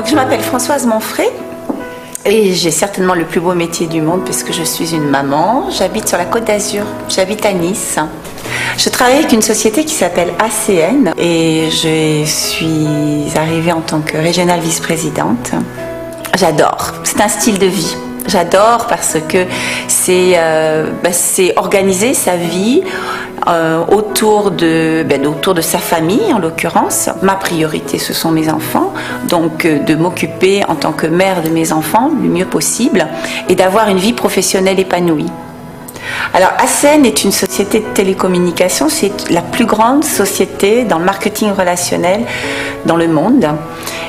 je m'appelle Françoise Monfray et j'ai certainement le plus beau métier du monde puisque je suis une maman. J'habite sur la Côte d'Azur, j'habite à Nice. Je travaille avec une société qui s'appelle ACN et je suis arrivée en tant que régionale vice-présidente. J'adore, c'est un style de vie. J'adore parce que c'est organiser sa vie autour de sa famille en l'occurrence. Ma priorité ce sont mes enfants, donc de m'occuper en tant que mère de mes enfants le mieux possible et d'avoir une vie professionnelle épanouie. Alors ACN est une société de télécommunications, c'est la plus grande société dans le marketing relationnel dans le monde.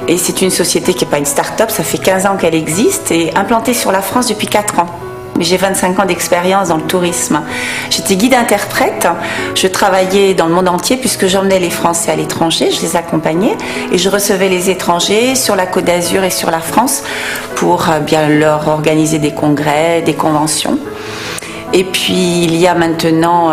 Et c'est une société qui n'est pas une start-up, ça fait 15 ans qu'elle existe et implantée sur la France depuis 4 ans. Mais j'ai 25 ans d'expérience dans le tourisme. J'étais guide-interprète, je travaillais dans le monde entier puisque j'emmenais les Français à l'étranger, je les accompagnais et je recevais les étrangers sur la Côte d'Azur et sur la France pour bien leur organiser des congrès, des conventions. Et puis il y a maintenant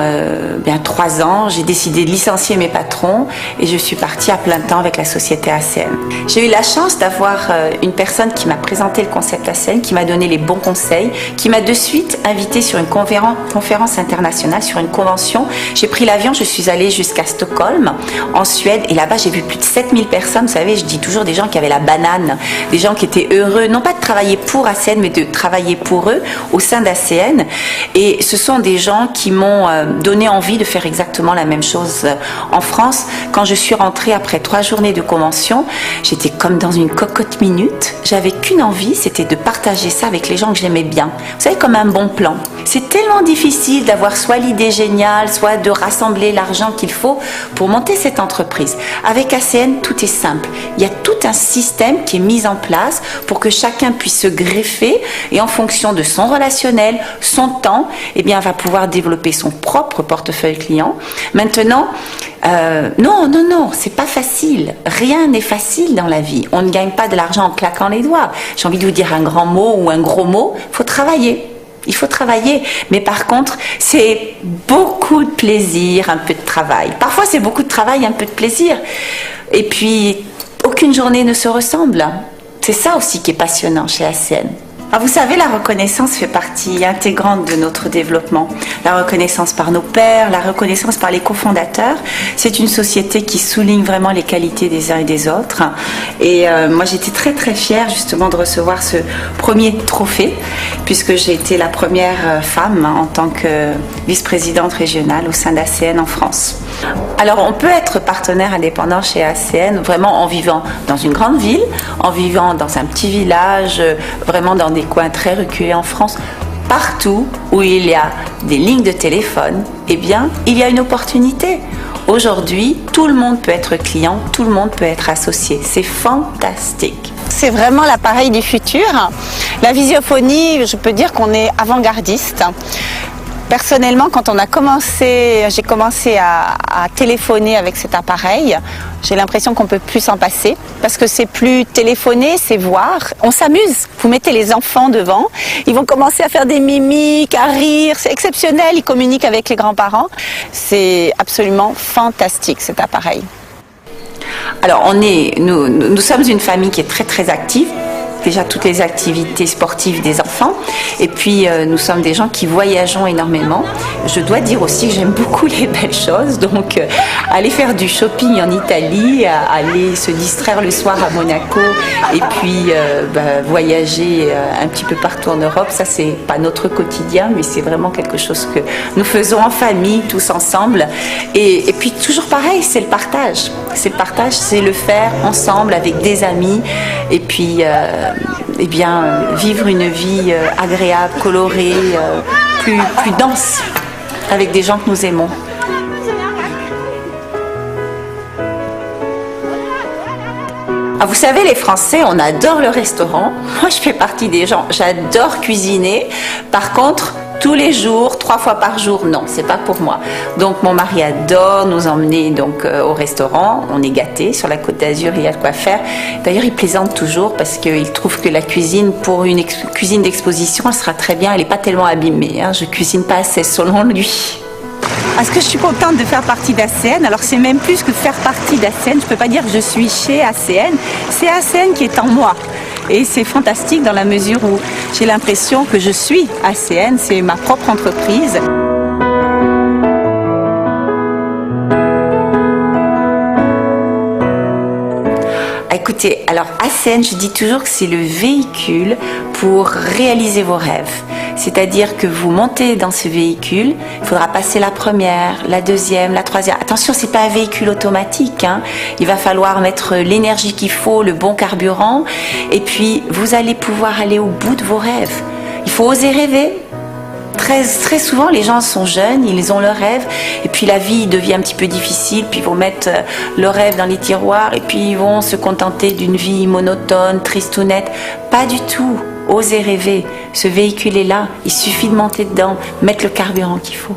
3 ans, j'ai décidé de licencier mes patrons et je suis partie à plein temps avec la société ACN. J'ai eu la chance d'avoir une personne qui m'a présenté le concept ACN, qui m'a donné les bons conseils, qui m'a de suite invitée sur une conférence internationale, sur une convention. J'ai pris l'avion, je suis allée jusqu'à Stockholm, en Suède, et là-bas j'ai vu plus de 7000 personnes. Vous savez, je dis toujours des gens qui avaient la banane, des gens qui étaient heureux, non pas de travailler pour ACN, mais de travailler pour eux au sein d'ACN. Et ce sont des gens qui m'ont donné envie de faire exactement la même chose en France. Quand je suis rentrée après 3 journées de convention, j'étais comme dans une cocotte minute. J'avais qu'une envie, c'était de partager ça avec les gens que j'aimais bien. Vous savez, comme un bon plan. C'est tellement difficile d'avoir soit l'idée géniale, soit de rassembler l'argent qu'il faut pour monter cette entreprise. Avec ACN, tout est simple. Il y a tout un système qui est mis en place pour que chacun puisse se greffer et en fonction de son relationnel, son temps, eh bien, va pouvoir développer son propre portefeuille client. Maintenant, non, c'est pas facile. Rien n'est facile dans la vie. On ne gagne pas de l'argent en claquant les doigts. J'ai envie de vous dire un grand mot ou un gros mot. Il faut travailler. Il faut travailler, mais par contre, c'est beaucoup de plaisir, un peu de travail. Parfois, c'est beaucoup de travail, un peu de plaisir. Et puis, aucune journée ne se ressemble. C'est ça aussi qui est passionnant chez ACN. Alors vous savez, la reconnaissance fait partie intégrante de notre développement. La reconnaissance par nos pairs, la reconnaissance par les cofondateurs. C'est une société qui souligne vraiment les qualités des uns et des autres. Et moi, j'étais très très fière justement de recevoir ce premier trophée, puisque j'ai été la première femme en tant que vice-présidente régionale au sein d'ACN en France. Alors on peut être partenaire indépendant chez ACN vraiment en vivant dans une grande ville, en vivant dans un petit village, vraiment dans des coins très reculés en France. Partout où il y a des lignes de téléphone, eh bien, il y a une opportunité. Aujourd'hui, tout le monde peut être client, tout le monde peut être associé. C'est fantastique. C'est vraiment l'appareil du futur. La visiophonie, je peux dire qu'on est avant-gardiste. Personnellement, quand j'ai commencé à téléphoner avec cet appareil, j'ai l'impression qu'on ne peut plus s'en passer parce que c'est plus téléphoner, c'est voir. On s'amuse. Vous mettez les enfants devant, ils vont commencer à faire des mimiques, à rire. C'est exceptionnel, ils communiquent avec les grands-parents. C'est absolument fantastique cet appareil. Alors, nous sommes une famille qui est très très active. Déjà toutes les activités sportives des enfants et puis nous sommes des gens qui voyageons énormément. Je dois dire aussi que j'aime beaucoup les belles choses, donc aller faire du shopping en Italie, aller se distraire le soir à Monaco et puis voyager un petit peu partout en Europe, ça c'est pas notre quotidien mais c'est vraiment quelque chose que nous faisons en famille tous ensemble et puis toujours pareil, c'est le partage, c'est le faire ensemble avec des amis et puis vivre une vie agréable, colorée, plus dense, avec des gens que nous aimons. Ah, vous savez, les Français, on adore le restaurant. Moi, je fais partie des gens, j'adore cuisiner. Par contre, tous les jours, 3 fois par jour, non, c'est pas pour moi. Donc mon mari adore nous emmener au restaurant. On est gâtés sur la Côte d'Azur, il y a de quoi faire. D'ailleurs, il plaisante toujours parce qu'il trouve que la cuisine, pour une cuisine d'exposition, elle sera très bien. Elle n'est pas tellement abîmée. Je cuisine pas assez selon lui. Est-ce que je suis contente de faire partie d'ACN? Alors c'est même plus que faire partie d'ACN, je ne peux pas dire que je suis chez ACN, c'est ACN qui est en moi. Et c'est fantastique dans la mesure où j'ai l'impression que je suis ACN, c'est ma propre entreprise. Écoutez, alors ACN, je dis toujours que c'est le véhicule pour réaliser vos rêves. C'est-à-dire que vous montez dans ce véhicule, il faudra passer la première, la deuxième, la troisième. Attention, c'est pas un véhicule automatique, hein. Il va falloir mettre l'énergie qu'il faut, le bon carburant, et puis vous allez pouvoir aller au bout de vos rêves. Il faut oser rêver. Très souvent, les gens sont jeunes, ils ont leurs rêves, et puis la vie devient un petit peu difficile, puis ils vont mettre leurs rêves dans les tiroirs, et puis ils vont se contenter d'une vie monotone, tristounette. Pas du tout. Osez rêver. Ce véhicule est là. Il suffit de monter dedans, mettre le carburant qu'il faut.